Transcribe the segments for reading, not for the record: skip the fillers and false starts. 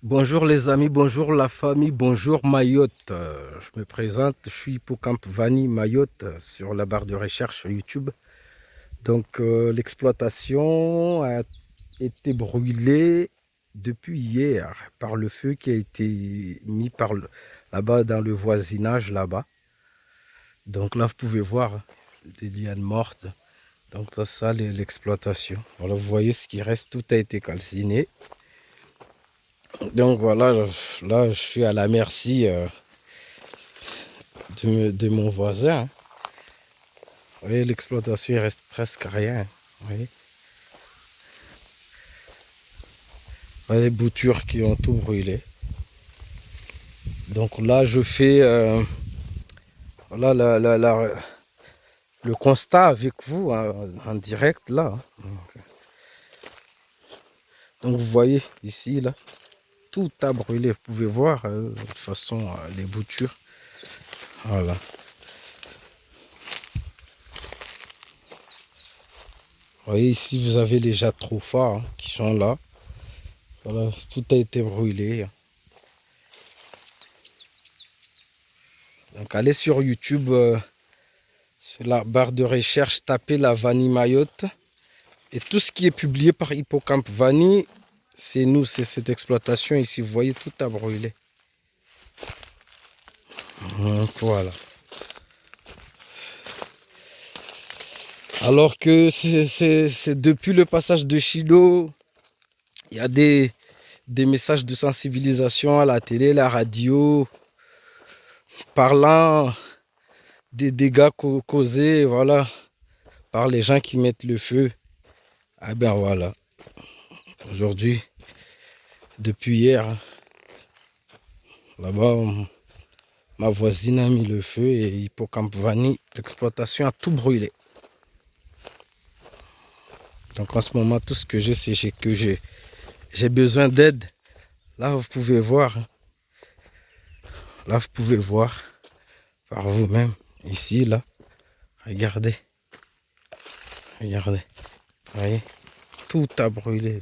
Bonjour les amis, bonjour la famille, bonjour Mayotte. Je me présente, je suis Hippocampe Vanny Mayotte sur la barre de recherche sur YouTube. L'exploitation a été brûlée depuis hier par le feu qui a été mis là-bas dans le voisinage là-bas. Donc là, vous pouvez voir des lianes mortes. Donc ça, l'exploitation. Voilà, vous voyez ce qui reste, tout a été calciné. Donc voilà, là, je suis à la merci de mon voisin. Vous voyez, l'exploitation, il reste presque rien. Vous voyez, les boutures qui ont tout brûlé. Donc là, je fais voilà, le constat avec vous en direct là. Donc vous voyez ici, là, tout a brûlé. Vous pouvez voir de toute façon les boutures. Voilà. Vous voyez ici, vous avez les jatrophares qui sont là. Voilà, tout a été brûlé. Donc allez sur YouTube, sur la barre de recherche, tapez la Vanille Mayotte. Et tout ce qui est publié par Hippocampe Vanille, c'est nous, c'est cette exploitation ici. Vous voyez, tout a brûlé. Donc voilà. Alors que c'est depuis le passage de Chido, il y a des messages de sensibilisation à la télé, la radio, parlant des dégâts causés, voilà, par les gens qui mettent le feu. Ah ben voilà, aujourd'hui, depuis hier, là-bas, ma voisine a mis le feu et Hippocampe Vanille, l'exploitation a tout brûlé. Donc en ce moment, tout ce que j'ai, c'est que j'ai besoin d'aide. Là, vous pouvez voir. Là, vous pouvez voir par vous-même. Ici, là. Regardez. Regardez. Vous voyez? Tout a brûlé.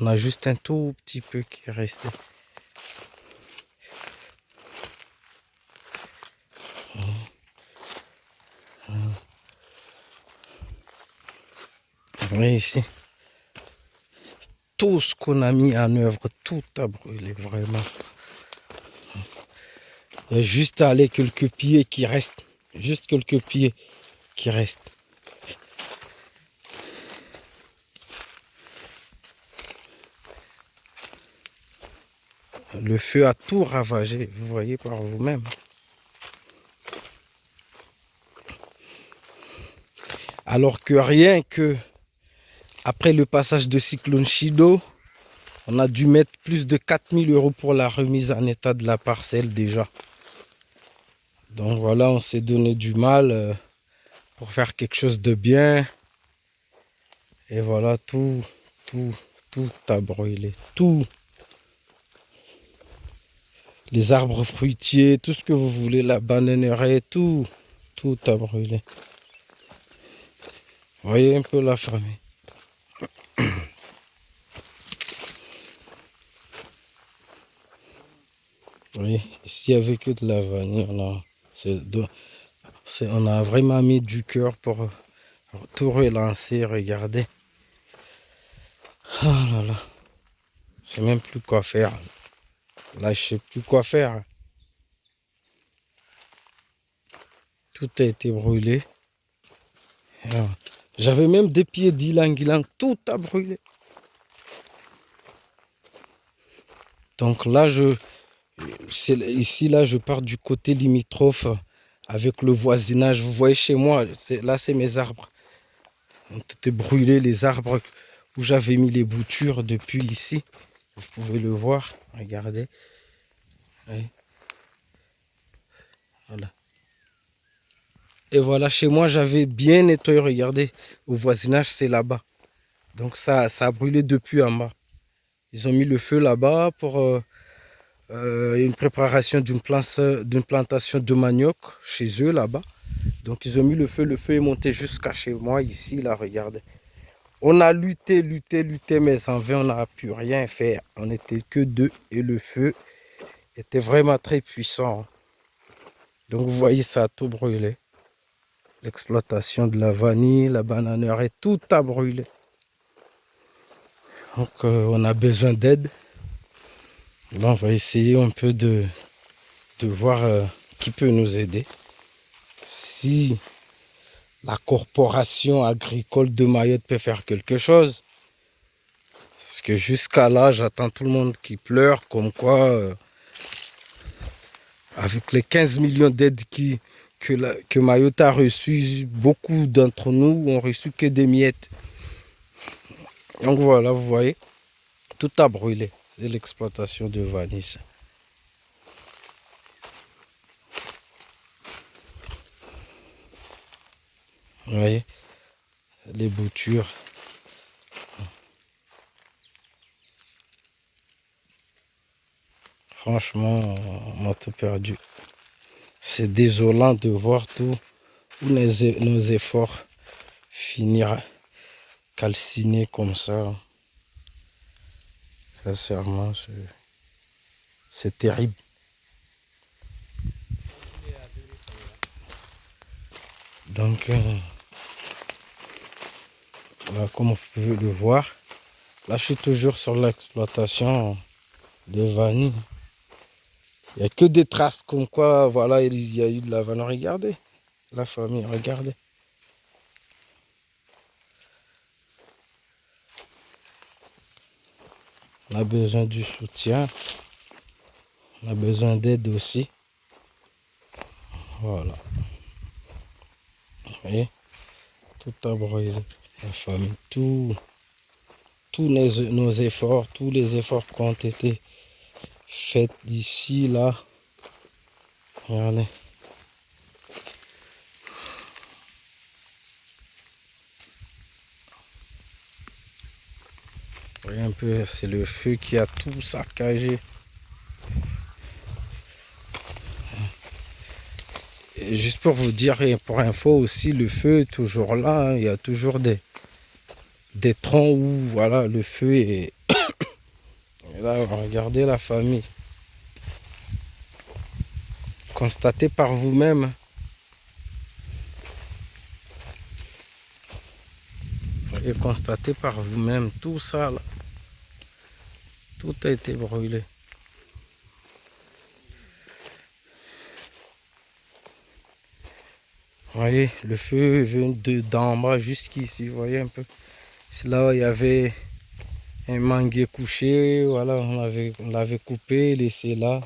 On a juste un tout petit peu qui est resté. Vous voyez ici? Tout ce qu'on a mis en œuvre, tout a brûlé, vraiment. Il y a juste à aller quelques pieds qui restent. Juste quelques pieds qui restent. Le feu a tout ravagé, vous voyez par vous-même. Alors que rien que après le passage de cyclone Chido, on a dû mettre plus de 4 000 € pour la remise en état de la parcelle déjà. Donc voilà, on s'est donné du mal pour faire quelque chose de bien. Et voilà, tout a brûlé. Tout. Les arbres fruitiers, tout ce que vous voulez, la bananeraie, tout a brûlé. Vous voyez un peu la famille. Oui, ici avec que de la vanille, on a vraiment mis du cœur pour tout relancer, regardez. Ah là là, je sais même plus quoi faire. Là, je sais plus quoi faire. Tout a été brûlé. J'avais même des pieds d'ylang-ylang, tout a brûlé. Donc là, ici, là, je pars du côté limitrophe avec le voisinage. Vous voyez chez moi, là, c'est mes arbres. On était brûlés, les arbres où j'avais mis les boutures depuis ici. Vous pouvez le voir, regardez. Oui. Voilà. Et voilà, chez moi, j'avais bien nettoyé, regardez. Au voisinage, c'est là-bas. Donc ça a brûlé depuis en bas. Ils ont mis le feu là-bas pour une préparation d'une plantation de manioc chez eux là-bas. Donc ils ont mis le feu est monté jusqu'à chez moi ici, là, regardez. On a lutté, mais en vain, on n'a pu rien faire. On n'était que deux et le feu était vraiment très puissant. Donc vous voyez, ça a tout brûlé. L'exploitation de la vanille, la bananerie, tout a brûlé. Donc on a besoin d'aide. On va essayer un peu de voir qui peut nous aider. Si la corporation agricole de Mayotte peut faire quelque chose. Parce que jusqu'à là, j'attends tout le monde qui pleure, comme quoi, avec les 15 millions d'aides que Mayotte a reçues, beaucoup d'entre nous ont reçu que des miettes. Donc voilà, vous voyez, tout a brûlé. C'est l'exploitation de vanille. Vous voyez, les boutures. Franchement, on a tout perdu. C'est désolant de voir tous nos efforts finir calcinés comme ça. Sincèrement, c'est terrible. Donc, voilà, comme vous pouvez le voir, là je suis toujours sur l'exploitation de vanille. Il n'y a que des traces comme quoi, voilà, il y a eu de la vanille. Regardez, la famille, regardez. On a besoin du soutien. On a besoin d'aide aussi. Voilà. Vous voyez, tout a brûlé. La famille, tous nos efforts, tous les efforts qui ont été faits d'ici, là. Regardez. Voyez un peu, c'est le feu qui a tout saccagé. Et juste pour vous dire, et pour info aussi, le feu est toujours là. Hein. Il y a toujours des troncs où voilà, le feu est... Et là, regardez la famille. Constatez par vous-même. Et constatez par vous-même tout ça là. Tout a été brûlé. Vous voyez, le feu vient d'en bas jusqu'ici. Vous voyez un peu. C'est là où il y avait un manguier couché. Voilà, on l'avait coupé, laissé là.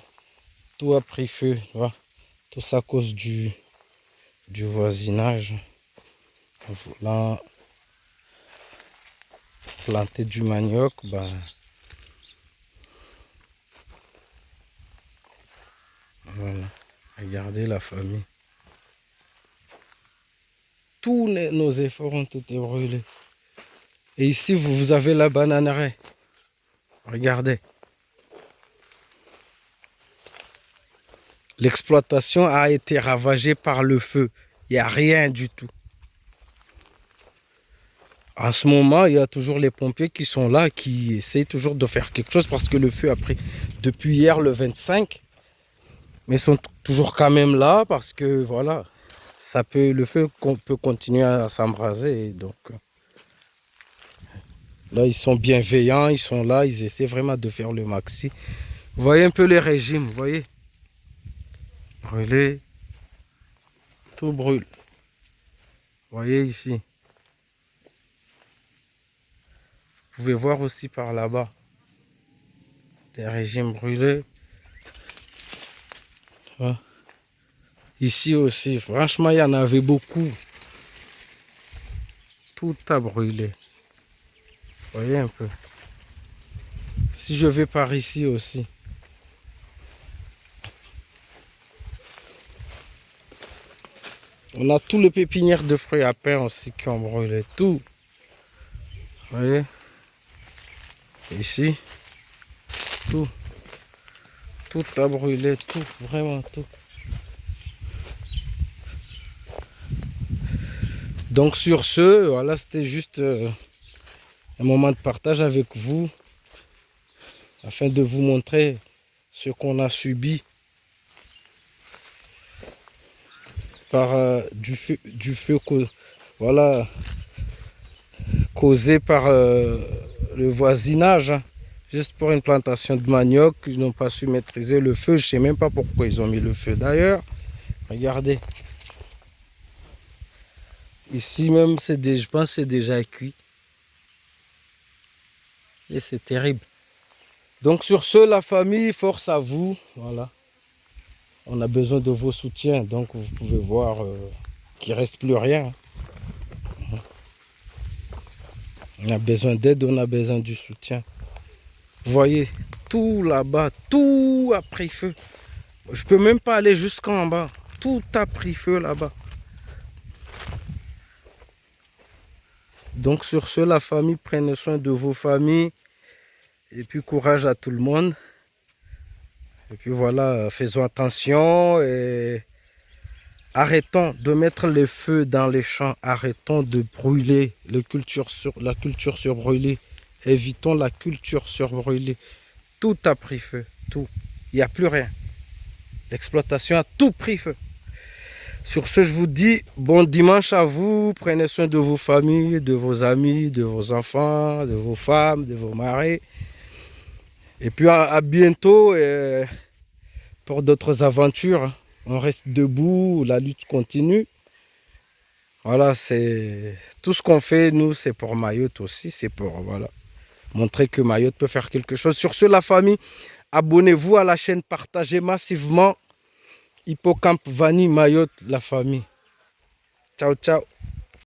Tout a pris feu. Voilà. Tout ça à cause du voisinage. Là, planter du manioc, bah, voilà. Regardez la famille. Tous nos efforts ont été brûlés. Et ici, vous avez la bananerie. Regardez. L'exploitation a été ravagée par le feu. Il n'y a rien du tout. En ce moment, il y a toujours les pompiers qui sont là, qui essayent toujours de faire quelque chose parce que le feu a pris depuis hier le 25. Mais ils sont toujours quand même là parce que voilà, le feu peut continuer à s'embraser. Donc là, ils sont bienveillants, ils sont là, ils essaient vraiment de faire le maxi. Vous voyez un peu les régimes, vous voyez? Brûlé, tout brûle. Vous voyez ici. Vous pouvez voir aussi par là-bas des régimes brûlés. Voilà. Ici aussi, franchement, il y en avait beaucoup. Tout a brûlé. Vous voyez un peu. Si je vais par ici aussi. On a tous les pépinières de fruits à pain aussi qui ont brûlé. Tout. Vous voyez. Ici. Tout. Tout a brûlé. Tout. Vraiment tout. Donc sur ce, voilà, c'était juste un moment de partage avec vous afin de vous montrer ce qu'on a subi par du feu voilà, causé par le voisinage, hein. Juste pour une plantation de manioc, ils n'ont pas su maîtriser le feu. Je ne sais même pas pourquoi ils ont mis le feu d'ailleurs. Regardez. Ici même, je pense que c'est déjà cuit. Et c'est terrible. Donc sur ce, la famille, force à vous. Voilà. On a besoin de vos soutiens. Donc vous pouvez voir qu'il ne reste plus rien. On a besoin d'aide, on a besoin du soutien. Vous voyez, tout là-bas, tout a pris feu. Je peux même pas aller jusqu'en bas. Tout a pris feu là-bas. Donc sur ce, la famille, prenez soin de vos familles. Et puis courage à tout le monde. Et puis voilà, faisons attention et arrêtons de mettre le feu dans les champs. Arrêtons de brûler la culture sur brûler. Évitons la culture sur brûler. Tout a pris feu, tout. Il n'y a plus rien. L'exploitation a tout pris feu. Sur ce, je vous dis bon dimanche à vous. Prenez soin de vos familles, de vos amis, de vos enfants, de vos femmes, de vos maris. Et puis à bientôt pour d'autres aventures. On reste debout, la lutte continue. Voilà, c'est tout ce qu'on fait, nous, c'est pour Mayotte aussi. C'est pour voilà, montrer que Mayotte peut faire quelque chose. Sur ce, la famille, abonnez-vous à la chaîne, partagez massivement. Hippocampe Vanille Mayotte, la famille. Ciao, ciao.